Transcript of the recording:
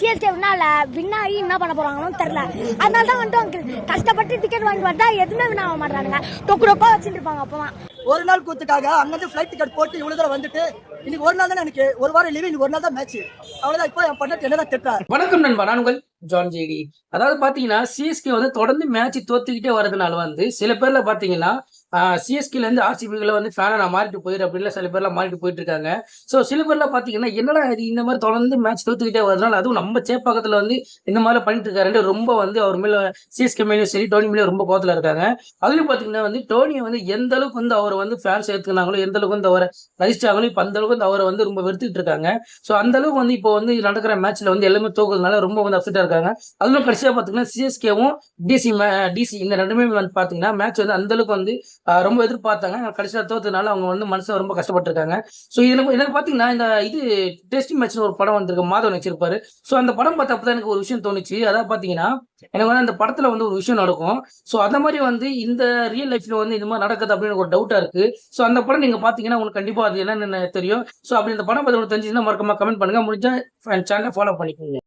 CSK வின்னாகி என்ன பண்ண போறாங்கன்னு தெரியல. அதனால தான் வந்துட்டு கஷ்டப்பட்டு டிக்கெட் வாங்கி வந்தா எதுவுமே வின் ஆக மாட்டானுங்க. டொக்கு டொக்கா வச்சுட்டு இருப்பாங்க. அப்பதான் ஒரு நாள் கூத்துக்காக அங்கிருந்து ஃபிளைட் டிக்கெட் போட்டு இவ்வளவு தூரம் வந்துட்டு இன்னைக்கு ஒரு நாள் தான் எனக்கு ஒரு வாரம் லீவு, இன்னைக்கு ஒரு நாள் தான் மேட்ச். அவ்வளவுதான். இப்போ என் பண்ணட்டு என்னதான் திட்டார். வணக்கம் நண்பா, நான் உங்கள் ஜான் ஜேடி. அதாவது பாத்தீங்கன்னா சிஎஸ்கே வந்து தொடர்ந்து மேட்ச் தோத்துக்கிட்டே வரதுனால வந்து சில பேர்ல பாத்தீங்கன்னா சிஎஸ்கேல இருந்து ஆர்சிபிகளை வந்து ஃபேனை நான் மாறிட்டு போயிரு அப்படின்னு சில பேர்லாம் மாறிட்டு போயிட்டு இருக்காங்க. ஸோ சில பேர்லாம் பாத்தீங்கன்னா என்னடா இது இந்த மாதிரி தொடர்ந்து மேட்ச் தோத்துக்கிட்டே வரதுனால அதுவும் நம்ம சேப்பாக்கத்துல வந்து இந்த மாதிரி பண்ணிட்டு இருக்காரு ரொம்ப வந்து அவர் மேல சிஎஸ்கே மேலேயும் சரி டோனி மேலேயும் ரொம்ப கோவத்துல இருக்காங்க. அதுலயும் பாத்தீங்கன்னா வந்து டோனியை வந்து எந்த அளவுக்கு வந்து அவரை வந்து ஃபேன்ஸ் எடுத்துக்கினாங்களோ எந்த அளவுக்கு வந்து அவரை ரசிச்சாங்களோ இப்போ அந்த அளவுக்கு வந்து அவரை வந்து ரொம்ப வெறுத்துட்டு இருக்காங்க. ஸோ அந்த அளவுக்கு வந்து இப்போ வந்து நடக்கிற மேட்ச்ல வந்து எல்லாமே தோக்குறதுனால ரொம்ப வந்து அப்செட்டா இருக்காங்க. அதுவும் கடைசியா பாத்தீங்கன்னா சிஎஸ்கேவும் டிசி இந்த ரெண்டுமே வந்து பாத்தீங்கன்னா மேட்ச் வந்து அந்த அளவுக்கு வந்து ரொம்ப எதிர்பார்த்தாங்க. கடைசியா தோத்ததுனால அவங்க வந்து மனசுல ரொம்ப கஷ்டப்பட்டிருக்காங்க. ஸோ எனக்கு பாத்தீங்கன்னா இந்த இது டெஸ்ட் மேட்ச்னு ஒரு படம் வந்திருக்கு, மாதவன் நடிச்சிருப்பாரு. ஸோ அந்த படம் பார்த்தப்பதான் எனக்கு ஒரு விஷயம் தோணுச்சு. அதாவது பாத்தீங்கன்னா எனக்கு வந்து அந்த படத்துல வந்து ஒரு விஷயம் நடக்கும். ஸோ அந்த மாதிரி வந்து இந்த ரியல் லைஃப்ல வந்து இந்த மாதிரி நடக்குது அப்படின்னு ஒரு டவுட்டா இருக்கு. ஸோ அந்த படம் நீங்க பாத்தீங்கன்னா உங்களுக்கு கண்டிப்பா அது என்னன்னு தெரியும். ஸோ அப்படி இந்த படம் பத்தி உங்களுக்கு தெரிஞ்சுன்னா மறக்காம கமெண்ட் பண்ணுங்க. முடிஞ்சா சேனலை ஃபாலோ பண்ணிக்கோங்க.